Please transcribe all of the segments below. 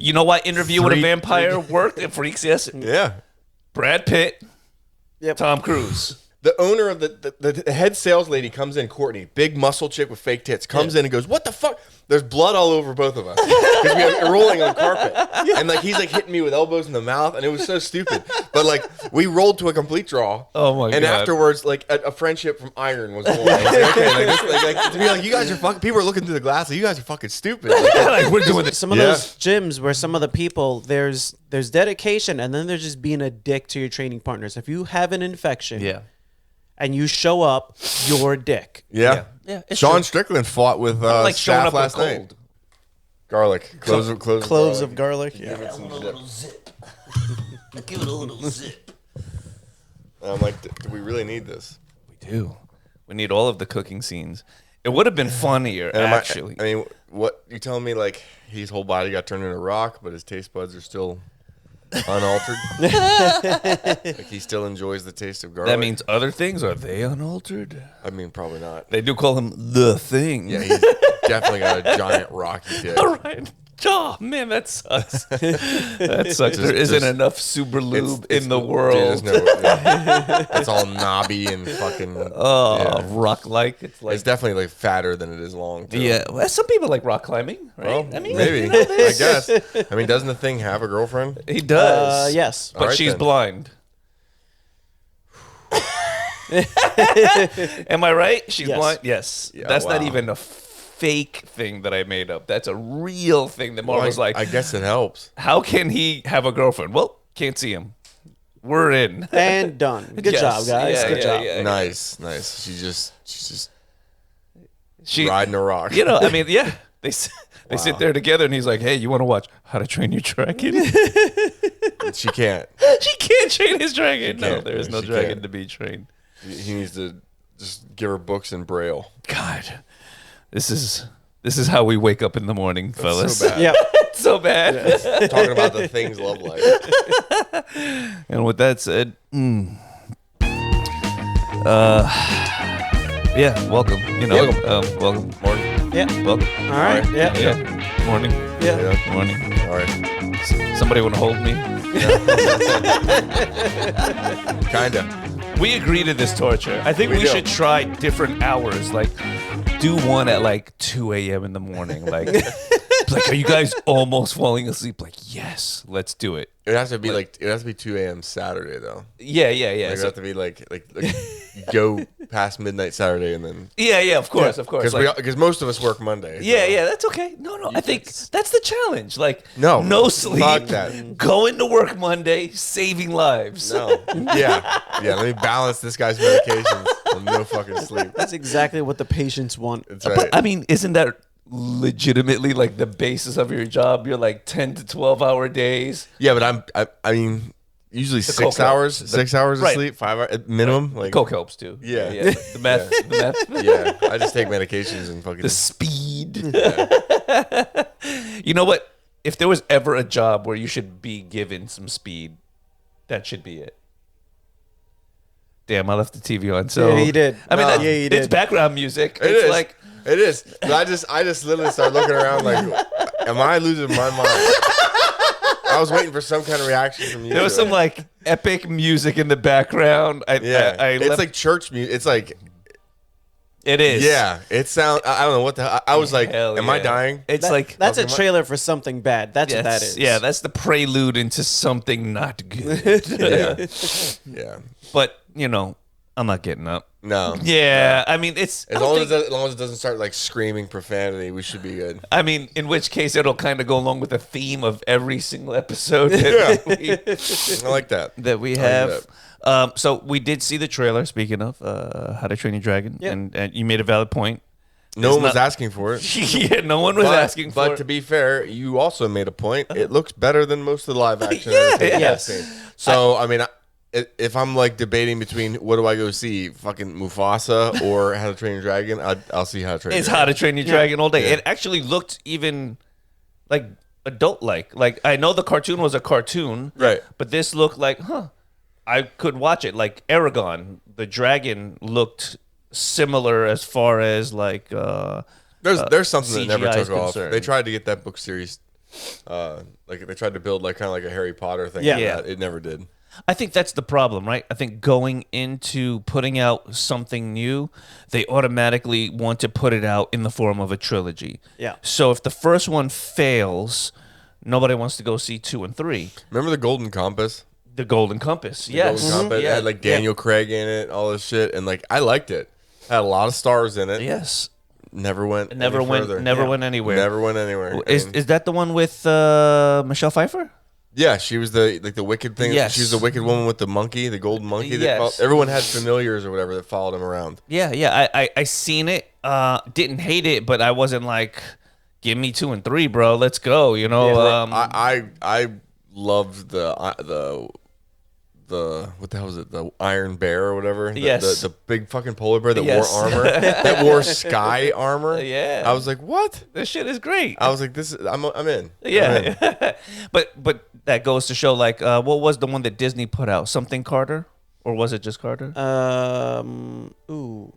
You know why Interview with a Vampire worked? It freaks, yes. Yeah. Brad Pitt, Yep. Tom Cruise. The owner of the head sales lady comes in, Courtney, big muscle chick with fake tits, comes in and goes, "What the fuck?" There's blood all over both of us because we're rolling on carpet, and like he's like hitting me with elbows in the mouth, and it was so stupid. But like we rolled to a complete draw. Oh my god! And afterwards, like a friendship from Iron was born. Like, okay, like to be like, you guys are fucking. People are looking through the glass. Like, you guys are fucking stupid. Like we're doing this. Some of those gyms where some of the people there's dedication, and then there's just being a dick to your training partners. If you have an infection, and you show up, you're a dick. Yeah. Sean Strickland fought with like showing Staff up last with night. cold. Garlic. Cloves of garlic. Give it some zip. Give it a little zip. I'm like, do we really need this? We do. We need all of the cooking scenes. It would have been funnier, actually. I mean, what you telling me? Like his whole body got turned into rock, but his taste buds are still unaltered. Like he still enjoys the taste of garlic. That means other things, are they unaltered? I mean, probably not. They do call him the Thing. Yeah, he's definitely got a giant rocky dick. All right. Oh, man, that sucks. That sucks. There isn't enough super lube in the world. Dude, it's all knobby and fucking. Rock-like. It's definitely like fatter than it is long. Too. Yeah, well, some people like rock climbing, right? Well, I mean, maybe. I guess. I mean, doesn't the Thing have a girlfriend? He does. Yes. But right, she's then. blind. Am I right? She's blind? Yes. Yeah, That's not wow. even a fake thing that I made up. That's a real thing that Mark was like, I guess it helps. how can he have a girlfriend? Well, can't see him. We're in. And done. Good Yes. job, guys. Yeah, Good yeah, job. yeah. Nice. She's just riding a rock. You know, I mean, yeah. They sit there together, and he's like, "Hey, you want to watch How to Train Your Dragon?" She can't. She can't train his dragon. No, can't. there is no She dragon can't. to be trained. He needs to just give her books in Braille. God, this is how we wake up in the morning, fellas. So bad. Yeah. It's so bad. Talking about the Thing's love life. And with that said, yeah, welcome. You know, welcome. Morning. Yeah. Welcome. All right. Yeah. Yeah. Morning. Yeah. Morning. All right. Somebody want to hold me? Kinda. We agree to this torture. I think we do. should try different hours. Like, do one at like 2 a.m. in the morning. Like, are you guys almost falling asleep? Like, yes, let's do it. It has to be like it has to be 2 a.m. Saturday though. Yeah. Like, it has to be like go past midnight Saturday and then Yeah, of course. because most of us work Monday. So. Yeah, that's okay. No, I think that's the challenge. Like, No, no sleep, fuck that. going to work Monday, saving lives. No. Yeah. Let me balance this guy's medications and no fucking sleep. That's exactly what the patients want. That's right. But I mean, isn't that legitimately like the basis of your job? You're like 10 to 12-hour days. Yeah, but I mean, usually 6 coke hours, helps. 6 hours of Right. sleep, 5 hours at minimum. Like Coke helps too. Yeah. The meth. yeah, I just take medications and fucking. The speed. You know what? If there was ever a job where you should be given some speed, that should be it. Damn, I left the TV on. So Yeah, you did. I mean, No. that, Yeah, you it's did. background music. It It's is. like, It is. But I just literally started looking around like, am I losing my mind? I was waiting for some kind of reaction from you. there was some like epic music in the background. I it's left, like church music. It's like, it is. yeah, it sounds. I don't know what the. I was like, Hell am I yeah. dying? It's like That's a Okay, trailer for something bad. That's what that yes, is. yeah, that's the prelude into something not good. Yeah. But you know, I'm not getting up. No. Yeah, I mean, it's As long as it doesn't start like screaming profanity, we should be good. I mean, in which case it'll kind of go along with the theme of every single episode that I like that. we like have. So we did see the trailer. Speaking of How to Train Your Dragon, Yep. and you made a valid point. No one was not- asking for it. Yeah, no one was asking for But it. to be fair, you also made a point. It looks better than most of the live action. Yeah, entertainment yes. I've seen. So I mean, if I'm like debating between what do I go see, fucking Mufasa or How to Train Your Dragon, I'll see How to Train. It's Your How Dragon. to Train Your Dragon all day. Yeah. It actually looked even like adult-like. Like, I know the cartoon was a cartoon, Right. But this looked like, I could watch it. Like Aragon, the dragon looked similar as far as like There's something that never CGI is took off. concerned. They tried to get that book series Like they tried to build like kind of like a Harry Potter thing. Yeah. Yeah. It never did. I think that's the problem, right? I think going into putting out something new, they automatically want to put it out in the form of a trilogy. Yeah. So if the first one fails, nobody wants to go see 2 and 3. Remember the Golden Compass? The Golden Compass, yes. Golden Compass. It had like Daniel Craig in it, all this shit, and like I liked it. Had a lot of stars in it. Yes. Never went. Never any went. further. Never went anywhere. Never went anywhere. Is that the one with Michelle Pfeiffer? Yeah, she was the wicked thing. Yes. She was the wicked woman with the monkey, the golden monkey. Yes. Everyone had familiars or whatever that followed him around. Yeah. I seen it. Didn't hate it, but I wasn't like, give me 2 and 3, bro. Let's go. You know. I loved the what the hell was it? The Iron Bear or whatever. Yes. The big fucking polar bear that Yes. wore armor. That wore sky armor. Yeah. I was like, what? This shit is great. I was like, I'm in. Yeah. I'm in. but that goes to show, like, what was the one that Disney put out? Something Carter? Or was it just Carter? Ooh.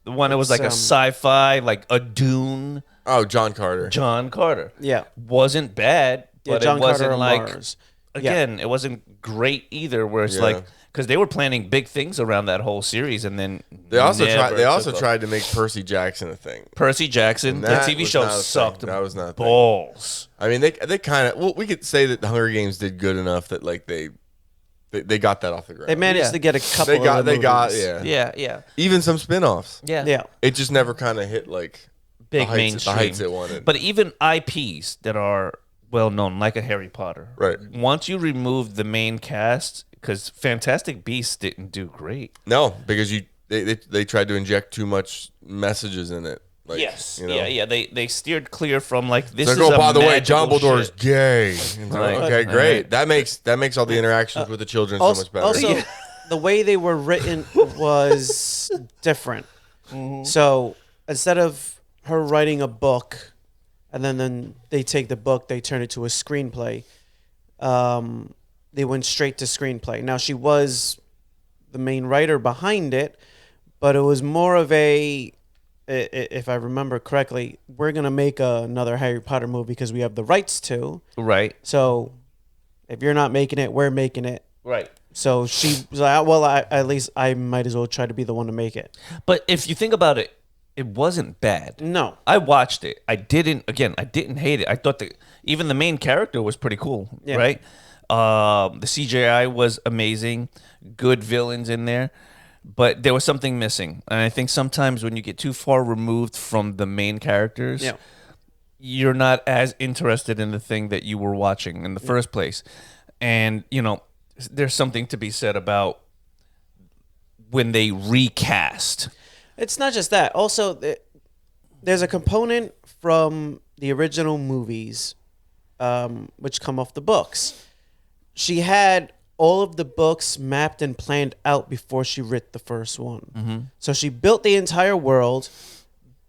The one that was like a sci-fi, like a Dune. Oh, John Carter. John Carter. Yeah. Wasn't bad, Yeah, but John it wasn't Carter on like, Mars. again, it wasn't great either, where it's Yeah. like, because they were planning big things around that whole series, and then They also never took off. tried to make Percy Jackson a thing. Percy Jackson. And That that TV was show not a thing. sucked That was not a thing. balls. I mean, they kind of, well, we could say that the Hunger Games did good enough that like they got that off the ground. They managed Yeah. to get a couple. They got yeah. Yeah. even some spin-offs. Yeah. Yeah. It just never kind of hit like Big the mainstream. heights it wanted. But even IPs that are well known, like a Harry Potter, Right. Once you remove the main cast, because Fantastic Beasts didn't do great. No, because they tried to inject too much messages in it. Like, Yes. you know? Yeah. They steered clear from like this It's is like, a oh, by the way, magical Dumbledore's shit. gay. And so, Right. okay, great. Right. That makes all the interactions with the children so much better. Also, the way they were written was different. So instead of her writing a book, and then they take the book, they turn it to a screenplay. They went straight to screenplay. Now she was the main writer behind it, but it was more of a, if I remember correctly, we're gonna make another Harry Potter movie because we have the rights to. Right. So if you're not making it, we're making it. Right. So she was like, well, at least I might as well try to be the one to make it. But if you think about it, it wasn't bad. No. I watched it. I didn't hate it. I thought even the main character was pretty cool, Yeah. right? The CGI was amazing. Good villains in there. But there was something missing. And I think sometimes when you get too far removed from the main characters, Yeah. you're not as interested in the thing that you were watching in the first place. And, there's something to be said about when they recast. It's not just that. Also, there's a component from the original movies, which come off the books. She had all of the books mapped and planned out before she wrote the first one. Mm-hmm. So she built the entire world,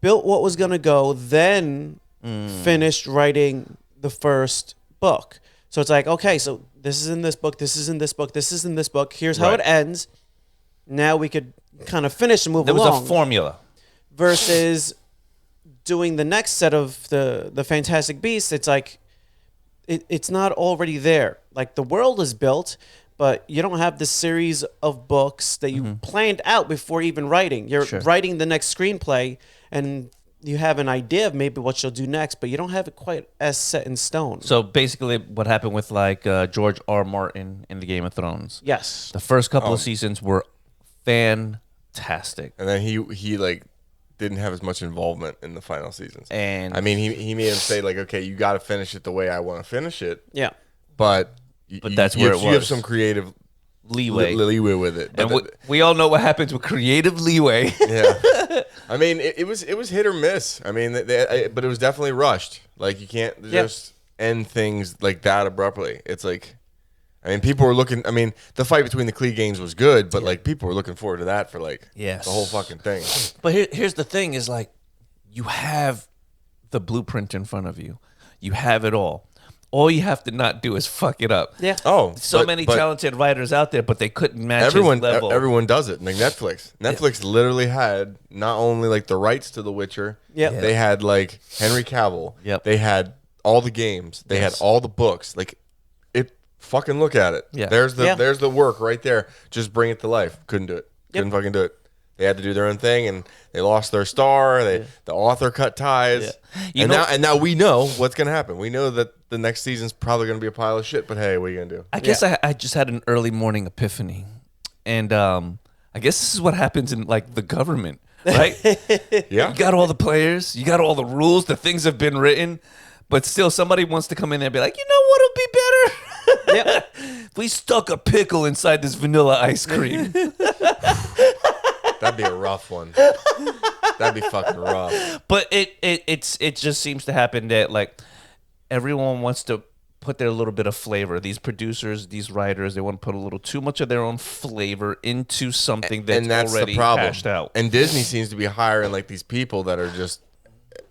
built what was going to go, then finished writing the first book. So it's like, okay, so this is in this book, this is in this book, this is in this book. Here's how it ends. Now we could kind of finish and move There along. was a formula. Versus doing the next set of the Fantastic Beasts, it's like it's not already there. Like the world is built, but you don't have the series of books that you planned out before even writing. You're writing the next screenplay, and you have an idea of maybe what you'll do next, but you don't have it quite as set in stone. So basically, what happened with like George R. Martin in the Game of Thrones? Yes. The first couple of seasons were fantastic. And then he like didn't have as much involvement in the final seasons. And I mean, he made him say like, okay, you got to finish it the way I want to finish it. Yeah. But that's where you have was. some creative leeway. leeway with it. But And we all know what happens with creative leeway. yeah, I mean, it was hit or miss. I mean, but it was definitely rushed. Like you can't just end things like that abruptly. It's like, I mean, people were looking. I mean, the fight between the Cleganes was good, but like people were looking forward to that for like the whole fucking thing. But here's the thing: is like you have the blueprint in front of you. You have it all. All you have to not do is fuck it up. Yeah. Oh, So many talented writers out there, but they couldn't match his level. Everyone does it. Like Netflix literally had not only like the rights to The Witcher. Yep. They had like Henry Cavill. Yep. They had all the games. They had all the books. Like, it. Fucking look at it. Yeah. There's the work right there. Just bring it to life. Couldn't do it. Couldn't fucking do it. They had to do their own thing, and they lost their star. The author cut ties, and now we know what's gonna happen. We know that the next season's probably gonna be a pile of shit. But hey, what are you gonna do? I guess I just had an early morning epiphany, and I guess this is what happens in like the government, right? Yeah, you got all the players, you got all the rules, the things have been written, but still somebody wants to come in there and be like, you know what'll be better? We stuck a pickle inside this vanilla ice cream. That'd be a rough one. That'd be fucking rough. But it just seems to happen that like everyone wants to put their little bit of flavor. These producers, these writers, they want to put a little too much of their own flavor into something that's already hashed out. And Disney seems to be hiring like these people that are just,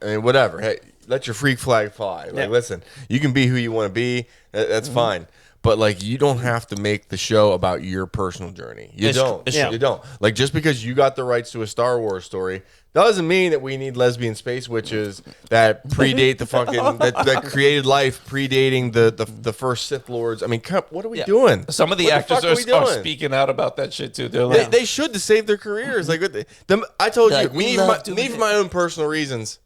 I mean, whatever. Hey, let your freak flag fly. Like, listen, you can be who you want to be. That's fine. But like, you don't have to make the show about your personal journey. You don't. You don't. Like, just because you got the rights to a Star Wars story doesn't mean that we need lesbian space witches that predate the fucking that created life, predating the first Sith Lords. I mean, what are we doing? Some of the actors are speaking out about that shit too. They're like, they should to save their careers. Like, I told you, me for my own personal reasons.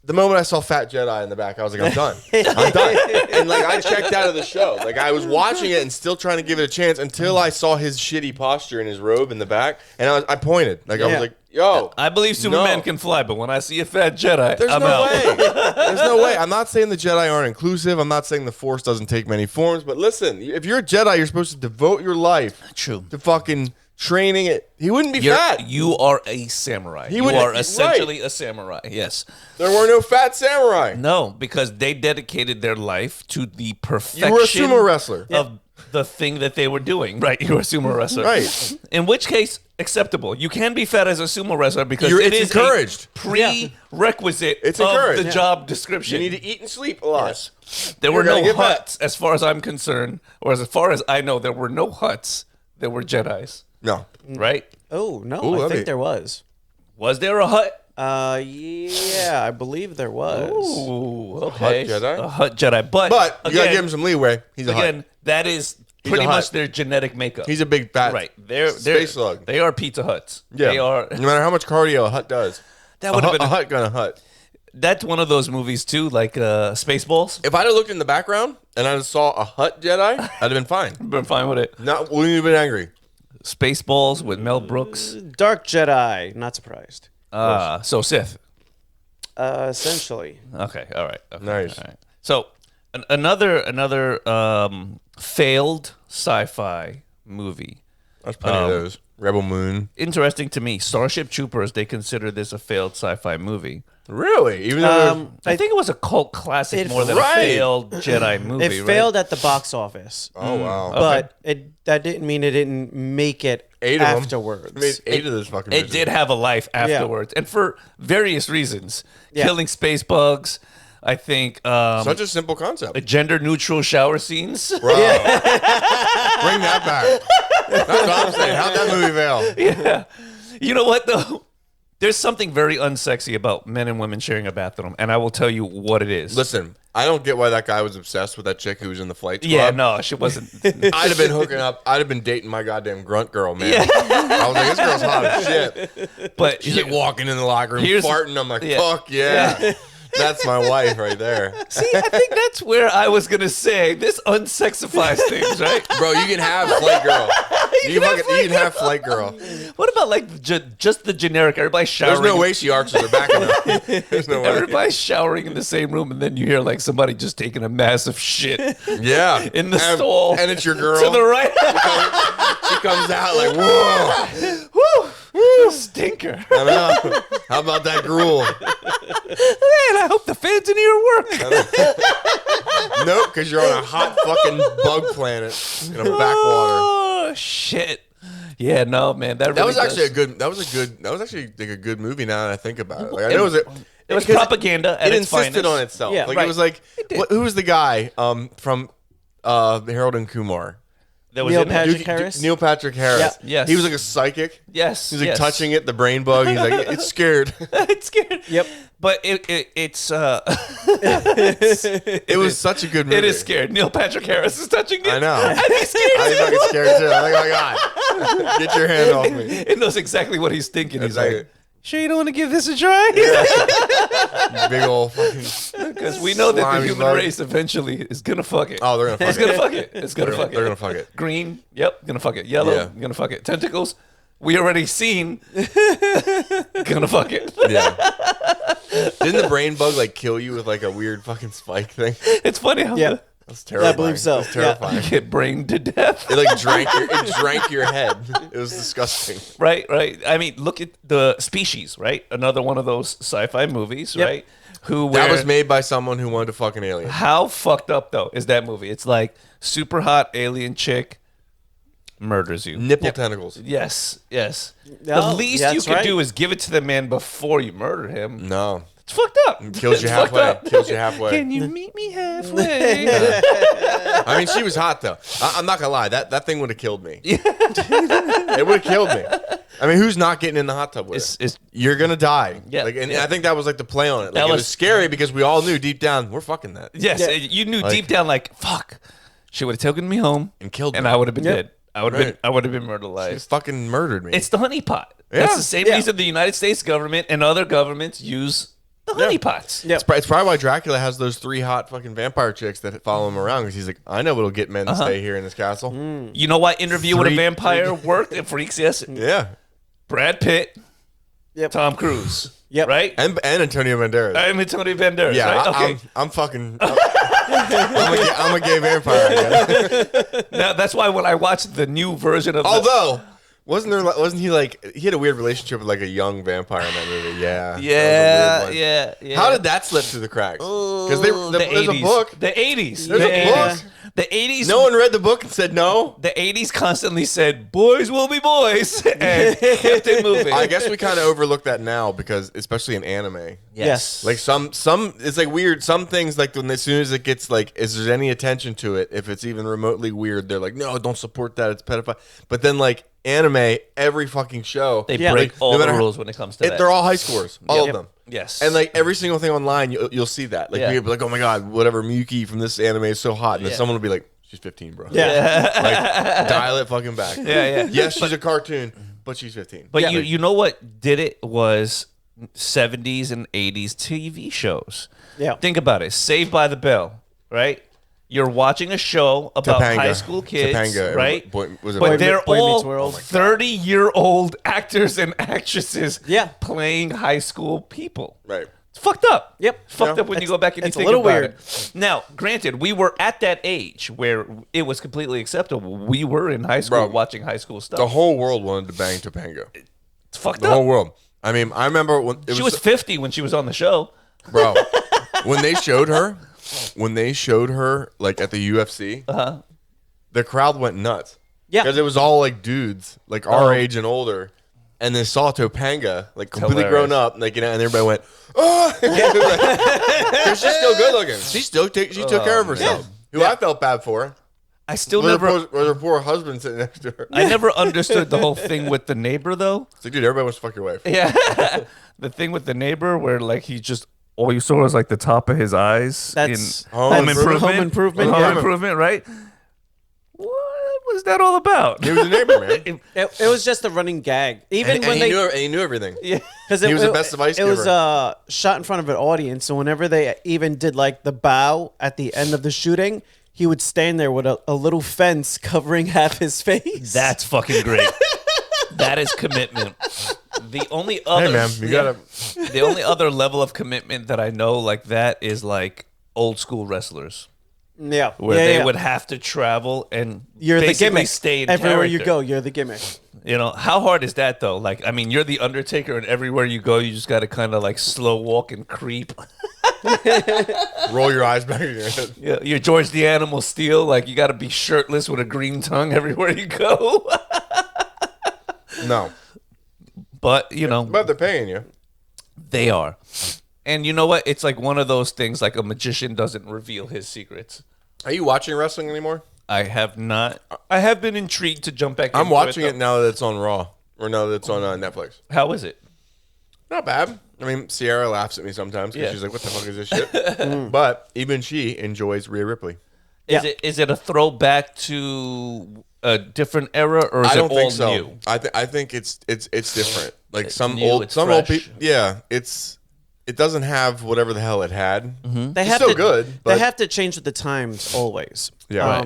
The moment I saw Fat Jedi in the back, I was like, I'm done. I'm done. And like, I checked out of the show. Like, I was watching it and still trying to give it a chance until I saw his shitty posture in his robe in the back, and I pointed. Like, I was like, yo, I believe Superman can fly, but when I see a fat Jedi, there's I'm out. way. There's no way. I'm not saying the Jedi aren't inclusive. I'm not saying the Force doesn't take many forms. But listen, if you're a Jedi, you're supposed to devote your life to fucking training it. He wouldn't be fat. You are a samurai. You are essentially a samurai. Yes. There were no fat samurai. No, because they dedicated their life to the perfection. You were a sumo wrestler of the thing that they were doing. Right. You were a sumo wrestler. Right. In which case, acceptable. You can be fat as a sumo wrestler because it's encouraged. A prerequisite it's of encouraged. the job description. You need to eat and sleep a lot. Yes. There were no huts, as far as I'm concerned, or as far as I know, there were no huts. There were Jedis. No. Right? Oh, no. I think there was. Was there a hut? Yeah, I believe there was. Ooh, okay. Hut Jedi? A hut Jedi. But you gotta give him some leeway. He's a hut. That is pretty much their genetic makeup. He's a big fat space slug. They are Pizza Huts. Yeah. They are. No matter how much cardio a hut does. That would have been a hut gonna hut. That's one of those movies too, like Spaceballs. If I'd have looked in the background and I saw a hut Jedi, I'd have been fine. Been fine with it. Wouldn't have been angry. Spaceballs with Mel Brooks. Dark Jedi. Not surprised. So Sith. Essentially. Okay. All right. Okay, nice. All right. So another failed sci-fi movie. There's plenty of those. Rebel Moon. Interesting to me. Starship Troopers. They consider this a failed sci-fi movie. Really? Even though I think it was a cult classic more than a failed Jedi movie. It failed at the box office. Oh wow! But that didn't mean it didn't make it afterwards. It made 8 of those fucking. It did have a life afterwards, and for various reasons, killing space bugs. I think such a simple concept. Gender neutral shower scenes. Bro. Bring that back. That's what I'm saying. How'd that movie fail? Yeah. You know what though? There's something very unsexy about men and women sharing a bathroom, and I will tell you what it is. Listen, I don't get why that guy was obsessed with that chick who was in the flight club. Yeah, no, she wasn't. I'd have been hooking up. I'd have been dating my goddamn grunt girl, man. Yeah. I was like, this girl's hot as shit. But she's like walking in the locker room, farting. I'm like, fuck yeah. That's my wife right there. See, I think that's where I was going to say this unsexifies things, right? Bro, you can have Flight Girl. You can have Flight Girl. What about like just the generic, everybody showering? There's no way she arches her back enough. There's no way. Everybody's showering in the same room, and then you hear like somebody just taking a massive shit. Yeah. In the stall. And it's your girl. To the right. She comes out like, whoa. Woo. Woo. Stinker. I know. How about that gruel? Man, I hope the fans in here work. Nope, because you're on a hot fucking bug planet in a backwater. Oh shit! Yeah, no, man, that was actually like a good movie. Now that I think about it, like, I know it was propaganda. It insisted on itself. Yeah, like it was like who was the guy from Harold and Kumar? that was Neil in it? Patrick Harris. Neil Patrick Harris. Yeah. Yes. He was like a psychic. Yes. He's like yes. touching it, the brain bug. He's like, it's scared. It's scared. Yep. But it's It was such a good movie. it is scared. Neil Patrick Harris is touching it. I know. I'd be scared. I'm fucking scared too. I'm like, oh my God. Get your hand off me. It knows exactly what he's thinking. He's Exactly. like, sure you don't want to give this a try? Big old fucking. Because we know that the slimy human bug. race eventually is gonna fuck it. Oh, they're gonna fuck It's it. gonna fuck it. It's gonna fuck it. They're gonna fuck it. Green, yep, gonna fuck it. Yellow, Yeah. gonna fuck it. Tentacles, we already seen. Gonna fuck it. Yeah. Didn't the brain bug like kill you with like a weird fucking spike thing? It's funny how Yeah. That's terrifying. I believe so. That's Yeah. terrifying. you get brained to death. It like drank your head. It was disgusting. Right. I mean, look at the Species, right? Another one of those sci-fi movies, Yep. right? That where- was made by someone who wanted to fuck an alien. How fucked up though is that movie? It's like super hot alien chick murders you. Nipple tentacles. Yes. No, The least you that's could right. do is give it to the man before you murder him. No. It's fucked up. Kills you It's fucked halfway. up. Kills you halfway. Can you meet me halfway? I mean, she was hot though. I'm not gonna lie. That thing would have killed me. It would have killed me. I mean, who's not getting in the hot tub with her? It's- You're gonna die. Yeah. Like, and I think that was like the play on it. Like, That it was was- scary because we all knew deep down we're fucking that. yes, Yeah. you knew Like- deep down, like fuck. She would have taken me home And killed and me. I would have been Yep. dead. I would have Right. been. I would have been She murderized. fucking murdered me. It's the honeypot. Yeah. That's the same Yeah. reason the United States government and other governments use the honeypots. Yep. It's probably why Dracula has those 3 hot fucking vampire chicks that follow him around because he's like, I know what'll get men to stay here in this castle. You know why Interview with a Three- Vampire worked? It freaks. Yes. Yeah, Brad Pitt, Yep. Tom Cruise. Yep. Right. and Antonio Banderas. I'm Antonio Banderas. Yeah, Right? Okay. I'm fucking. I'm a gay vampire. I guess. Now that's why when I watched the new version of Although, wasn't he like he had a weird relationship with like a young vampire in that movie? Yeah. That was a weird one. yeah. How did that slip through the cracks? Because there's a 80s. book. The 80s. There's a book. The 80s. No one read the book and said no. The 80s constantly said, "Boys will be boys," and kept it moving. I guess we kind of overlook that now because, especially in anime, Yes. like some it's like weird. Some things like when as soon as it gets like, is there any attention to it? If it's even remotely weird, they're like, no, don't support that. It's pedophile. But then like anime, every fucking show, They Yeah. break Like, all no the matter- rules when it comes to that. they're all high scores, all of them. Yes. And like every single thing online, you'll see that. Like Yeah. you'll be like, oh my god, whatever Miyuki from this anime is so hot, and then Yeah. someone will be like, she's 15, bro. Yeah. Like dial it fucking back. Yeah. Yes, she's a cartoon, but she's 15. But Yeah. you know what did it was 70s and 80s TV shows. Yeah. Think about it. Saved by the Bell, right? You're watching a show about Topanga. high school kids, Topanga, right? was it But Boy- they're Boy Meets all World. 30-year-old actors and actresses Yeah. playing high school people. right? It's fucked up. Yep. It's fucked Yeah. up when you It's- go back and you it's a think little about weird. it. Now, granted, we were at that age where it was completely acceptable. We were in high school Bro, watching high school stuff. The whole world wanted to bang Topanga. It's fucked The up. whole world. I mean, I remember when it She was 50 when she was on the show. bro, when they showed her like at the UFC, the crowd went nuts. Yeah. Because it was all like dudes, like our age and older, and they saw Topanga like completely hilarious. grown up, like and everybody went, oh, because she's still good looking. She took care of herself. Who I felt bad for. I still Was never her poor husband sitting next to her. I never understood the whole thing with the neighbor though. It's like, dude, everybody wants to fuck your wife. Yeah. The thing with the neighbor where like he just all you saw was like the top of his eyes That's in Home Improvement. Home Improvement. Home Yeah. Improvement, right? What was that all about? He was a neighbor, man. It was just a running gag. Even And when he they knew everything. Yeah. because He was the best advice It was giver. shot in front of an audience, so whenever they even did like the bow at the end of the shooting, he would stand there with a little fence covering half his face. That's fucking great. That is commitment. The only other Hey, man, you gotta. the only other level of commitment that I know like that is like old school wrestlers. yeah, Where yeah, they yeah. would have to travel and You're the basically gimmick. stay in Everywhere you character. go, you're the gimmick. You know, how hard is that though? Like, I mean, you're the Undertaker, and everywhere you go, you just got to kind of like slow walk and creep. Roll your eyes back in your head. You're George the Animal Steel. Like, you got to be shirtless with a green tongue everywhere you go. No, But, you know, but they're paying you. they are. And you know what? It's like one of those things like a magician doesn't reveal his secrets. Are you watching wrestling anymore? I have not. I have been intrigued to jump back. I'm into watching it it now that it's on Raw, or now that it's on Netflix. How is it? Not bad. I mean, Sierra laughs at me sometimes because Yeah. she's like, "What the fuck is this shit?" But even she enjoys Rhea Ripley. Is it a throwback to a different era, or is I don't it all think so. new? I think it's different. Like some new, old it's old fresh. people. Yeah, it doesn't have whatever the hell it had. They It's have still to, good. But They have to change with the times always. Yeah.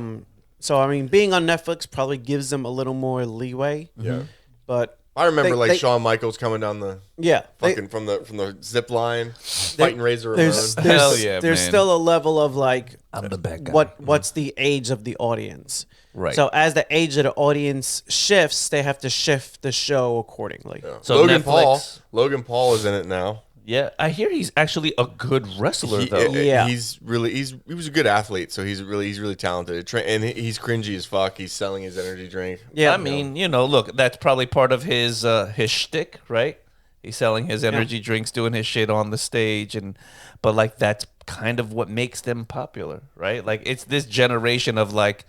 So I mean, being on Netflix probably gives them a little more leeway. yeah. But I remember they- Shawn Michaels coming down the yeah, they- fucking from the zip line, fighting Razor there's Ramon. Hell there's, yeah, there's man. still a level of like I'm the bad guy. what's the age of the audience. Right. So as the age of the audience shifts, they have to shift the show accordingly. So Netflix- Logan Paul is in it now. Yeah, I hear he's actually a good wrestler, though. Yeah. he was a good athlete, so he's really talented. And he's cringy as fuck. He's selling his energy drink. Yeah, I mean, look, that's probably part of his shtick, right? He's selling his energy drinks, doing his shit on the stage, but like that's kind of what makes them popular, right? Like it's this generation of like,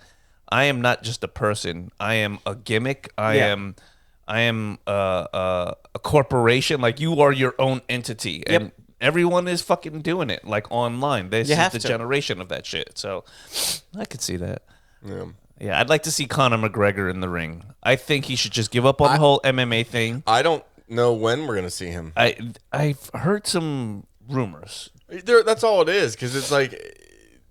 I am not just a person. I am a gimmick. I am a corporation. Like you are your own entity, and everyone is fucking doing it like online. This is the generation of that shit. So I could see that. Yeah, I'd like to see Conor McGregor in the ring. I think he should just give up on the whole MMA thing. I don't know when we're gonna see him. I've heard some rumors, That's all it is, because it's like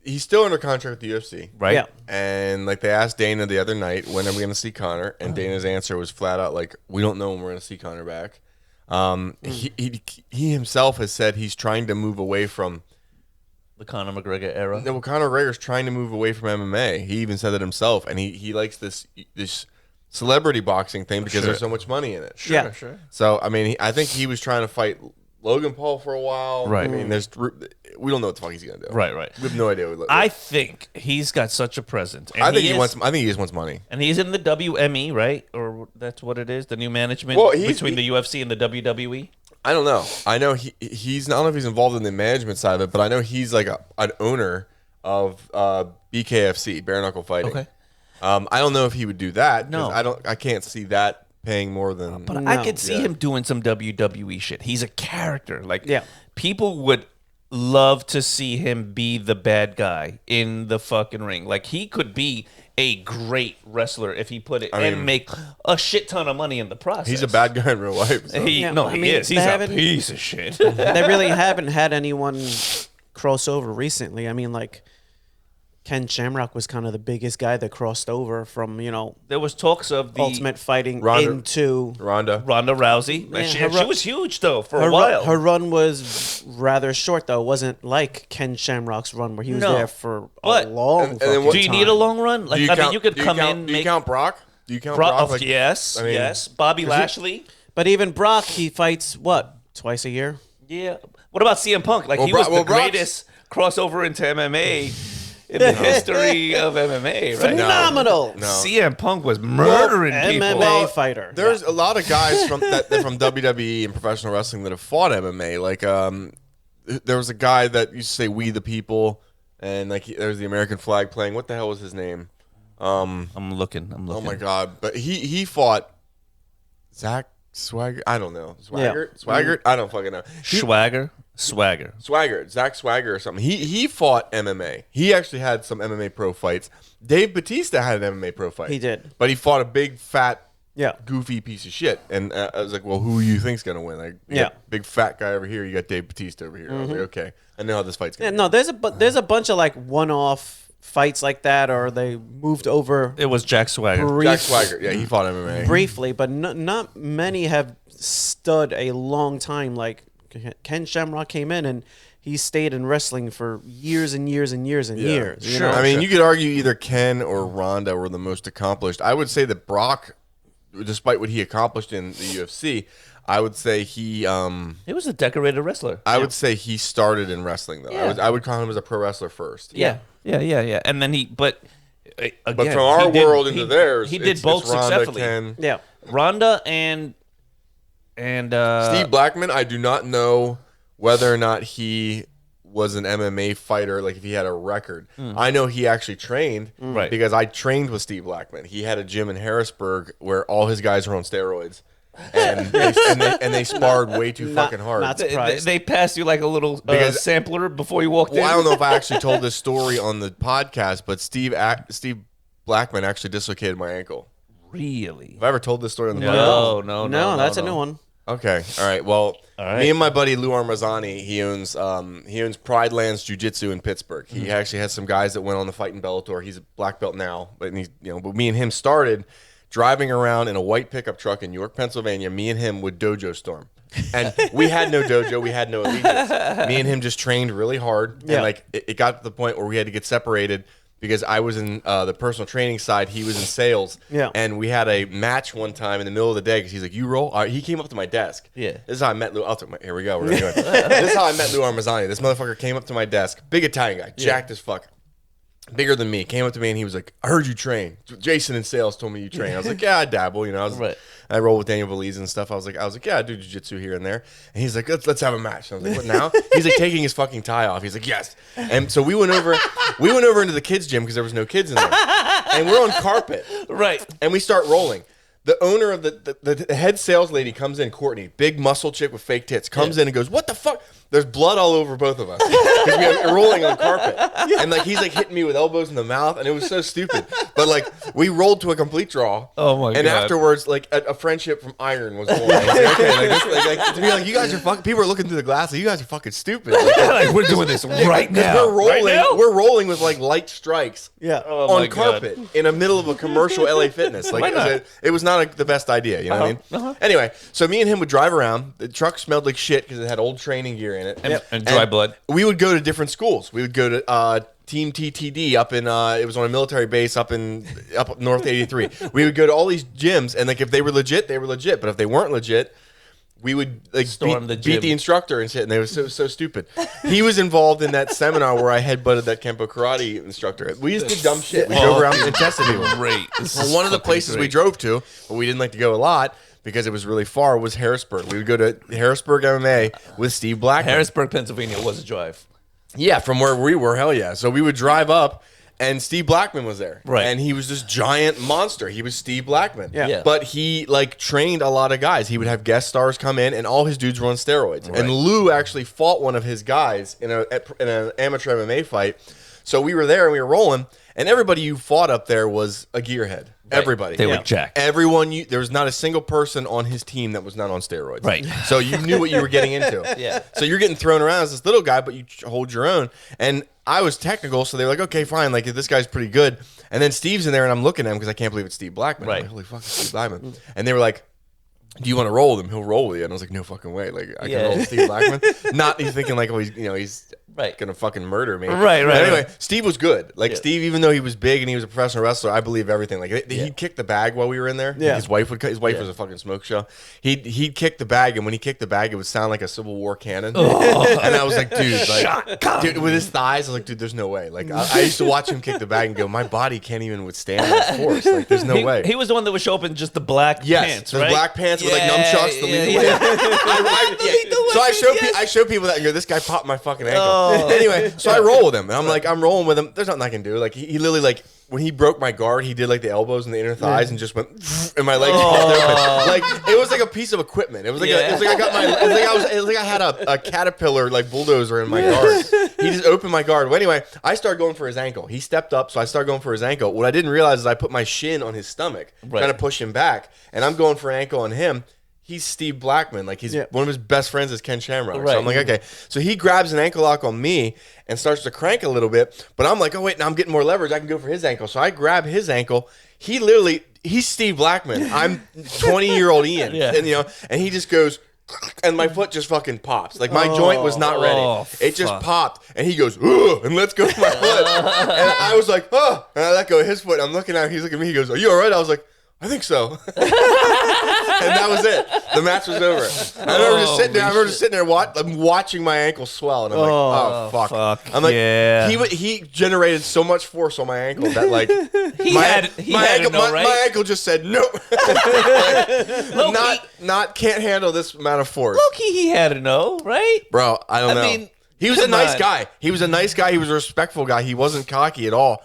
he's still under contract with the UFC, right? Yeah. And like they asked Dana the other night, when are we gonna see Conor? And Dana's answer was flat out like, we don't know when we're gonna see Conor back. He himself has said he's trying to move away from The Conor McGregor era. No, well, Conor McGregor's trying to move away from MMA. He even said it himself, and he likes this celebrity boxing thing because there's so much money in it. Yeah. Sure. So I mean, I think he was trying to fight Logan Paul for a while. Right. I mean, we don't know what the fuck he's gonna do. Right. We have no idea. I think he's got such a presence. And I think he is- just wants money. And he's in the WME, right? Or that's what it is, the new management between the UFC and the WWE. I don't know. I know he's I don't know if he's involved in the management side of it, but I know he's like an owner of BKFC, bare knuckle fighting. Okay. I don't know if he would do that. No. I can't see that paying more than. But I could see him doing some WWE shit. He's a character. Like, people would love to see him be the bad guy in the fucking ring. Like, he could be a great wrestler if he put it and make a shit ton of money in the process. He's a bad guy in real life. So. He is. He's a piece of shit. They really haven't had anyone cross over recently. I mean, like Ken Shamrock was kind of the biggest guy that crossed over from, There was talks of the Ultimate Fighting into Ronda Rousey. Yeah, she was huge though for a while. Her run was rather short though. It wasn't like Ken Shamrock's run where he was there for a long and then fucking Do you need a time. long run? Like, you could come in. Do you count Brock? Do you count Brock? Like, yes, yes. Bobby Lashley. But even Brock, he fights twice a year? Yeah. What about CM Punk? Like, he was the greatest crossover into MMA in the history of MMA, right? Phenomenal. No. CM Punk was murdering people. MMA fighter. There's a lot of guys from WWE and professional wrestling that have fought MMA. Like, there was a guy that used to say "We the People," and like there's the American flag playing. What the hell was his name? I'm looking. Oh my god! But he fought Zach Swagger. I don't know. Swaggart. I don't fucking know. Swagger. Swagger, Zach Swagger or something. He fought MMA. He actually had some MMA pro fights. Dave Bautista had an MMA pro fight. He did. But he fought a big, fat, Yeah. goofy piece of shit. And I was like, well, who do you think's going to win? Like, you got big, fat guy over here. You got Dave Bautista over here. I was like, okay. I know how this fight's going to No, there's a bunch of like one-off fights like that, or they moved over It was Jack Swagger. Jack Swagger. Yeah, he fought MMA. briefly, but not many have stood a long time. Like Ken Shamrock came in and he stayed in wrestling for years and years and years and years. you know? I mean, you could argue either Ken or Ronda were the most accomplished. I would say that Brock, despite what he accomplished in the UFC, I would say he was a decorated wrestler. I would say he started in wrestling though. Yeah. I would call him as a pro wrestler first. Yeah. And then But from our world into theirs, he did it's both Ronda, successfully. Ken. Yeah. Ronda and Steve Blackman, I do not know whether or not he was an MMA fighter, like if he had a record. I know he actually trained because I trained with Steve Blackman. He had a gym in Harrisburg where all his guys were on steroids. And they sparred way too fucking hard. Not surprised. They passed you like a little sampler before you walked in. I don't know if I actually told this story on the podcast, but Steve Blackman actually dislocated my ankle. Really? Have I ever told this story on the podcast? No, that's a new one. Okay. All right. Well, me and my buddy Lou Armazzani, he owns Pride Lands Jiu-Jitsu in Pittsburgh. He actually has some guys that went on the fight in Bellator. He's a black belt now, but but me and him started driving around in a white pickup truck in York, Pennsylvania. Me and him would dojo storm. And we had no dojo, we had no allegiance. Me and him just trained really hard. And like it got to the point where we had to get separated because I was in the personal training side, he was in sales. Yeah. And we had a match one time in the middle of the day because he's like, you roll? He came up to my desk. Yeah. This is how I met Lou. Here we go. We're gonna go. This is how I met Lou Armazzani. This motherfucker came up to my desk. Big Italian guy. Jacked as fuck. Bigger than me. Came up to me and he was like, I heard you train. Jason in sales told me you train. I was like, yeah, I dabble. I roll with Daniel Valiz and stuff. I was like, yeah, I do jiu-jitsu here and there. And he's like, let's have a match. And I was like, what now? He's like taking his fucking tie off. He's like, yes. And so we went over into the kids' gym because there was no kids in there. And we're on carpet. Right. And we start rolling. The owner of the head sales lady comes in, Courtney, big muscle chick with fake tits, comes in and goes, what the fuck? There's blood all over both of us because we were rolling on carpet. And like he's like hitting me with elbows in the mouth, and it was so stupid. But like we rolled to a complete draw. Oh my god! And afterwards, like a friendship from Iron was born. I was like, okay, like to be like, you guys are fucking. People are looking through the glass. Like, you guys are fucking stupid. Like we're doing this right now. We're rolling. Right now? We're rolling with like light strikes. Yeah. On carpet in the middle of a commercial LA Fitness. Like it was not the best idea. You know what I mean? Anyway, so me and him would drive around. The truck smelled like shit because it had old training gear in it. And dry blood. We would go to different schools. We would go to Team TTD up in it was on a military base up North 83. We would go to all these gyms, and like if they were legit, they were legit. But if they weren't legit, we would like beat the instructor and shit. And they were so stupid. He was involved in that seminar where I headbutted that Kempo karate instructor. We just did dumb shit. We drove around and tested people. Great. Well, one of the places we drove to, but we didn't like to go a lot because it was really far, was Harrisburg. We would go to Harrisburg MMA with Steve Blackman. Harrisburg, Pennsylvania was a drive. Yeah, from where we were, hell yeah. So we would drive up, and Steve Blackman was there. Right. And he was this giant monster. He was Steve Blackman. Yeah. But he, like, trained a lot of guys. He would have guest stars come in, and all his dudes were on steroids. Right. And Lou actually fought one of his guys in an amateur MMA fight. So we were there, and we were rolling, and everybody you fought up there was a gearhead. Right. Everybody. They were jacked. Everyone, there was not a single person on his team that was not on steroids. Right. So you knew what you were getting into. Yeah. So you're getting thrown around as this little guy, but you hold your own. And I was technical, so they were like, okay, fine. Like, this guy's pretty good. And then Steve's in there, and I'm looking at him because I can't believe it's Steve Blackman. Right. I'm like, holy fuck, it's Steve Blackman. And they were like, do you want to roll with him? He'll roll with you. And I was like, no fucking way. Like, I can roll with Steve Blackman. Not he's thinking like, oh, he's gonna fucking murder me. Right. But anyway, Steve was good. Like Steve, even though he was big and he was a professional wrestler, I believe everything. Like he'd kick the bag while we were in there. Yeah. His wife was a fucking smoke show. He'd kick the bag, and when he kicked the bag, it would sound like a Civil War cannon. And I was like, dude, with his thighs, I was like, dude, there's no way. Like I used to watch him kick the bag and go, my body can't even withstand this force. Like there's no way. He was the one that would show up in just the black pants, the right? black pants with like nunchucks. So I show people that and go, this guy popped my fucking ankle. Anyway, so I roll with him, and I'm rolling with him. There's nothing I can do. Like he literally, like when he broke my guard, he did like the elbows and the inner thighs and just went, and my legs popped open. Like it was like a piece of equipment. It was like it was like I got my it was like I had a caterpillar like bulldozer in my guard. He just opened my guard. Well, anyway, I started going for his ankle. He stepped up, so I started going for his ankle. What I didn't realize is I put my shin on his stomach, trying to push him back, and I'm going for an ankle on him. He's Steve Blackman. Like one of his best friends is Ken Shamrock. Right. So I'm like, okay. So he grabs an ankle lock on me and starts to crank a little bit. But I'm like, oh wait, now I'm getting more leverage. I can go for his ankle. So I grab his ankle. He's Steve Blackman. I'm 20-year-old Ian. And he just goes, and my foot just fucking pops. Like my joint was not ready. It just popped. And he goes, ugh, and lets go of my foot. And I was like, oh. And I let go of his foot. I'm looking at him. He's looking at me. He goes, are you all right? I was like, I think so. And that was it. The match was over. I remember just sitting there watching my ankle swell, and I'm like, oh fuck. I'm like, he generated so much force on my ankle that like my ankle just said no. Not can't handle this amount of force. Low-key, he had to know, right? Bro, I don't know. He was a Come nice on. guy. He was a nice guy. He was a respectful guy. He wasn't cocky at all,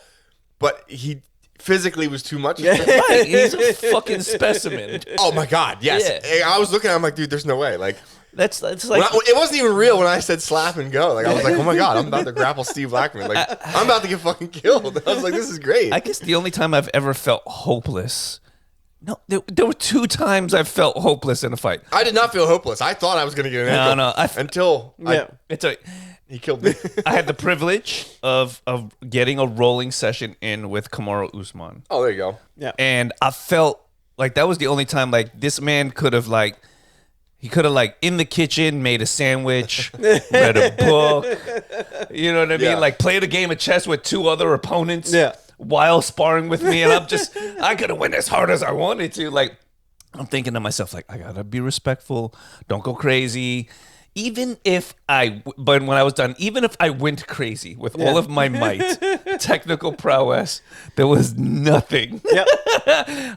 but he physically was too much. Right, he's a fucking specimen. Oh my God, yes. Yeah. I was looking at him like, dude, there's no way. Like, That's like it wasn't even real when I said slap and go. Like, I was like, oh my God, I'm about to grapple Steve Blackman. Like, I'm about to get fucking killed. I was like, this is great. I guess the only time I've ever felt hopeless. No, there were 2 times I felt hopeless in a fight. I did not feel hopeless. I thought I was going to get an ankle. No, until he killed me. I had the privilege of getting a rolling session in with Kamaru Usman. Oh, there you go. Yeah. And I felt like that was the only time like this man could have like in the kitchen made a sandwich, read a book, you know what I mean? Yeah. Like played a game of chess with 2 other opponents Yeah. while sparring with me, and I could have went as hard as I wanted to. Like I'm thinking to myself, like I gotta be respectful, don't go crazy. Even if but when I was done, even if I went crazy with all of my might, technical prowess, there was nothing Yep.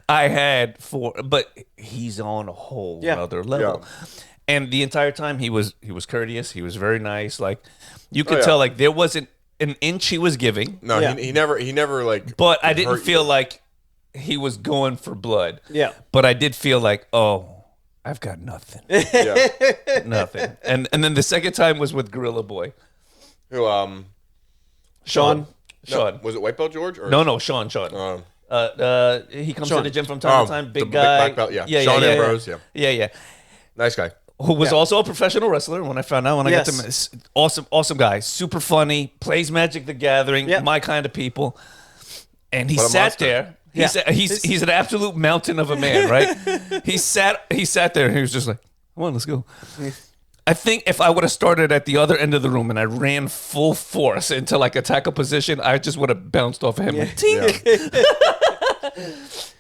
I had but he's on a whole other level. Yeah. And the entire time he was courteous, he was very nice. Like you could yeah. tell like there wasn't an inch he was giving, No, Yeah. he never like. but I didn't hurt feel you. like he was going for blood. Yeah. But I did feel like, oh, I've got nothing. Yeah. Nothing. And then the second time was with Gorilla Boy. Who Sean. Sean. was it White Belt George? Or, No, Sean. He comes to the gym from time to time. Big the guy. black belt, yeah. Sean Ambrose, yeah. Yeah. Nice guy. Who was also a professional wrestler when I found out when I got to Yes. him. Awesome guy. Super funny. Plays Magic the Gathering. Yeah. My kind of people. And he What a sat monster. there. Yeah. He's an absolute mountain of a man, right? he sat there and he was just like, come on, let's go. I think if I would have started at the other end of the room and I ran full force into like attack a position, I just would have bounced off of him. Like, tink. Yeah.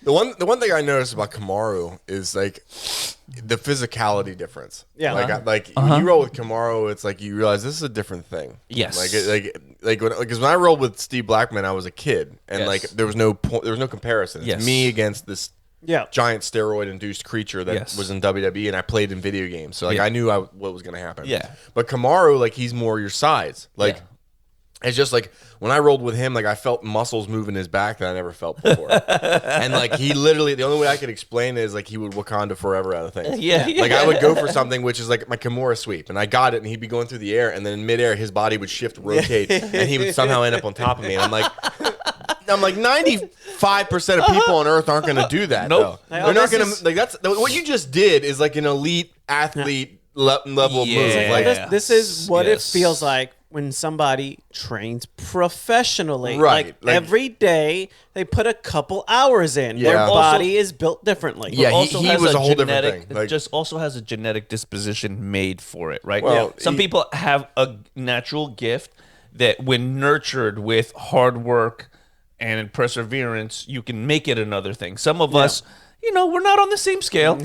The one thing I noticed about Kamaru is like the physicality difference. Yeah. Like when you roll with Kamaru, it's like you realize this is a different thing. Yes. Because when I rolled with Steve Blackman, I was a kid, and Yes. like there was no comparison. It's Yes. me against this Yeah. giant steroid induced creature that Yes. was in WWE, and I played in video games, so like Yeah. I knew what was going to happen. Yeah. But Kamaru, like he's more your size. Like Yeah. it's just like when I rolled with him, like I felt muscles moving his back that I never felt before. And like he literally, the only way I could explain it is like he would Wakanda forever out of things. Yeah. Like I would go for something which is like my Kimura sweep, and I got it, and he'd be going through the air, and then in midair his body would shift, rotate, and he would somehow end up on top of me. And I'm like 95% of people on Earth aren't going to do that. Nope. Though. They're not This going is- to like that's what you just did is like an elite athlete level of move. Yeah. Like This is what Yes. it feels like when somebody trains professionally. Right, Like, like- every day they put a couple hours in. Their Yeah. body is built differently. Yeah, Also he has was a whole different genetic, thing. Like- just also has a genetic disposition made for it, right? Well, Some he- people have a natural gift that, when nurtured with hard work and perseverance, you can make it another thing. Some of us, we're not on the same scale.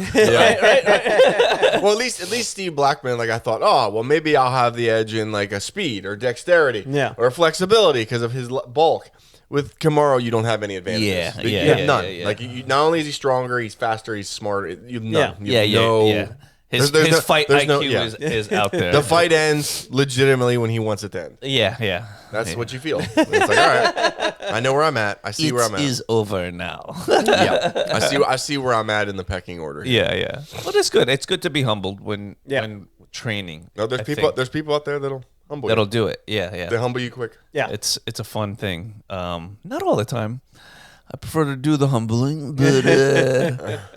Well, at least Steve Blackman, like I thought, oh, well, maybe I'll have the edge in like a speed or dexterity, Yeah. or flexibility because of his bulk. With Kamaru, you don't have any advantages. Yeah, you yeah, have yeah, none. yeah, yeah. Like not only is he stronger, he's faster, he's smarter. You have none. Yeah. You have Yeah. His There's no- fight there's IQ no- yeah. is out there. The fight ends legitimately when he wants it to end. Yeah. That's what you feel. It's like, all right, I know where I'm at. I see where I'm at. It is over now. Yeah, I see where I'm at in the pecking order. Yeah. Well, it's good. It's good to be humbled when Yeah. when training. No, there's I people. think. There's people out there that'll humble that'll you. do it. Yeah. They humble you quick. Yeah. It's a fun thing. Not all the time. I prefer to do the humbling, but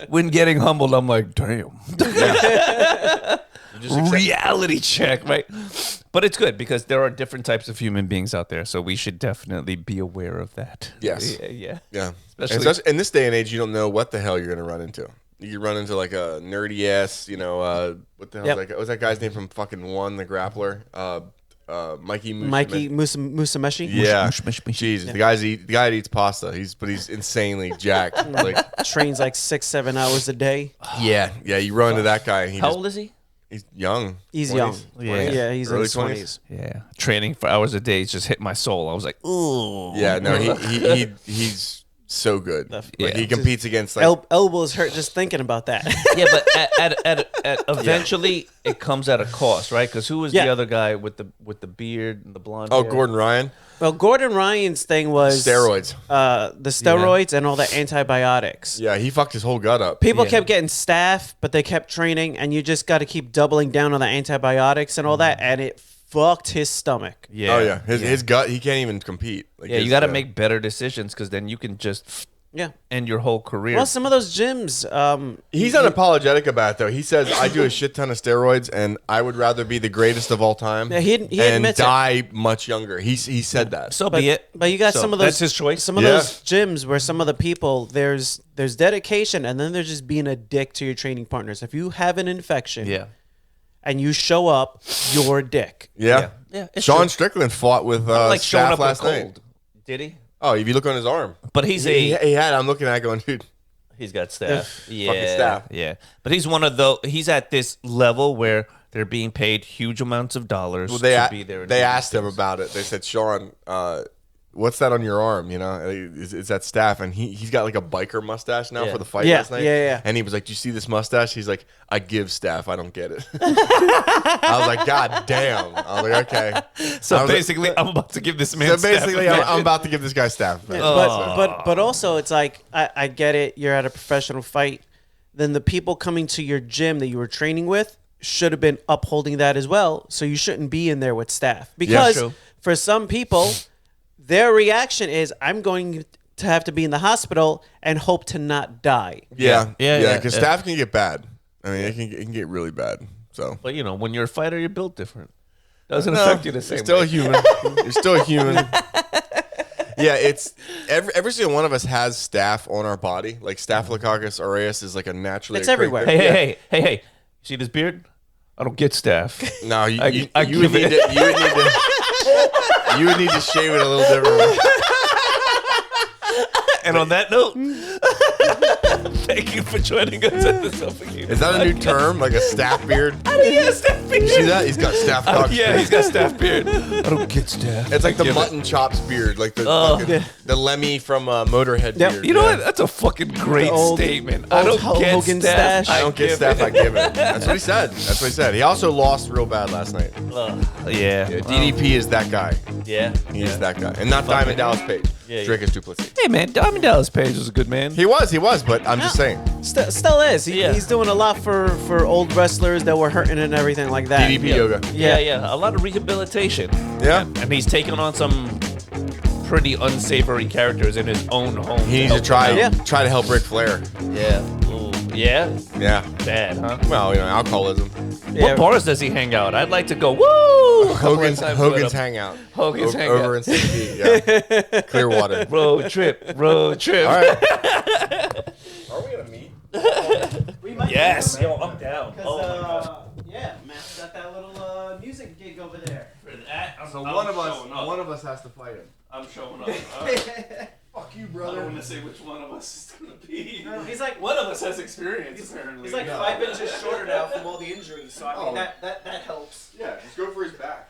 when getting humbled, I'm like, damn. You just accept- Reality check, right? But it's good because there are different types of human beings out there, so we should definitely be aware of that. Yes. Yeah. Yeah. Especially- In this day and age, you don't know what the hell you're going to run into. You could run into like a nerdy ass, what the hell Yep. was that? What was that guy's name from fucking One, the grappler? Mikey Musameshi. Yeah. Mush. Jesus. The guy that eats pasta. He's insanely jacked. Like, Trains like 6-7 hours a day. yeah. You run into that guy. And he How just, old is he? he's young. He's 20s, young. 20s, Yeah, he's in early his 20s. Yeah. Training for hours a day just hit my soul. I was like, ooh. Yeah, no, he's so good. Yeah. Like he competes against like elbows hurt just thinking about that. Yeah, but at eventually it comes at a cost, right? Because who was the other guy with the beard and the blonde? oh hair? Gordon Ryan Well, Gordon Ryan's thing was steroids. the steroids and all the antibiotics. Yeah, he fucked his whole gut up. People kept getting staph, but they kept training, and you just got to keep doubling down on the antibiotics and all that, and it fucked his stomach. Yeah. Oh yeah, his gut. He can't even compete. Like Yeah, you got to make better decisions because then you can just end your whole career. Well, some of those gyms. He's unapologetic about it, though. He says, I do a shit ton of steroids, and I would rather be the greatest of all time Yeah, he and admits it. die much younger. He said that. So be it. But you got So some of those. that's his choice. Some of those gyms where some of the people there's dedication, and then they're just being a dick to your training partners. If you have an infection, and you show up, you're a dick. Yeah. Sean Strickland fought with like showing Staff up last with night. cold. Did he? Oh, if you look on his arm. But he's He had, I'm looking at it going, dude. he's got staff. Yeah. Fucking staff. Yeah. But he's one of those, he's at this level where they're being paid huge amounts of dollars to be there. They asked him about it. They said, Sean, what's that on your arm? You know, is that staff? And he's got like a biker mustache now for the fight last night. Yeah. And he was like, do you see this mustache? He's like, I give staff. I don't get it. I was like, God damn. I was like, okay. So basically, I'm about to give this man So basically, staff. I'm about to give this guy staff. But also it's like I get it. You're at a professional fight. Then the people coming to your gym that you were training with should have been upholding that as well. So you shouldn't be in there with staff because true. for some people, their reaction is I'm going to have to be in the hospital and hope to not die. Yeah. Yeah. Because staff can get bad. I mean, it can get really bad. So. But, you know, when you're a fighter, you're built different. Doesn't affect you the same You're still way. a human. You're still a human. Yeah, it's every single one of us has staph on our body. Like Staphylococcus aureus is like a naturally. It's everywhere. Hey. See this beard? I don't get staff. No, you I would need to. You would need to shave it a little differently. And on that note, thank you for joining us at the Selfie Game. Is that a new term? Like a staff beard? How do you get a staff beard? You see that? He's got staff cock Yeah, beard. he's got staff beard. I don't get staff. It's like the mutton chops beard, like the Lemmy from Motorhead beard. You know what? That's a fucking great statement. I don't Hulk get Hogan staff. stash. I don't get staff. I give it. That's what he said. He also lost real bad last night. Yeah. DDP is that guy. Yeah. He's that guy, and not Diamond Dallas Page. Drake is Duplessis. Hey man, Diamond Dallas Page was a good man. He was, but I'm just saying. Still is. He's doing a lot for old wrestlers that were hurting and everything like that. DDP yoga. Yeah. A lot of rehabilitation. Yeah. And he's taking on some pretty unsavory characters in his own home. He needs to try to help Ric Flair. Yeah. Ooh. Yeah. Yeah. Bad, huh? Well, alcoholism. What bars does he hang out? I'd like to go. Woo! Hogan's hangout. Hogan's hangout. Over in St. Yeah. Clearwater. Road trip. All right. Are we gonna meet? Yes. Yo, I'm down. Oh my god. Yeah, Matt's got that little music gig over there. So one of us has to fight him. I'm showing up. Fuck you, I brother. don't want to say which one of us is gonna be. He's like One of us has experience. Apparently. He's like 5 inches shorter now from all the injuries, so I mean that helps. Yeah, just go for his back.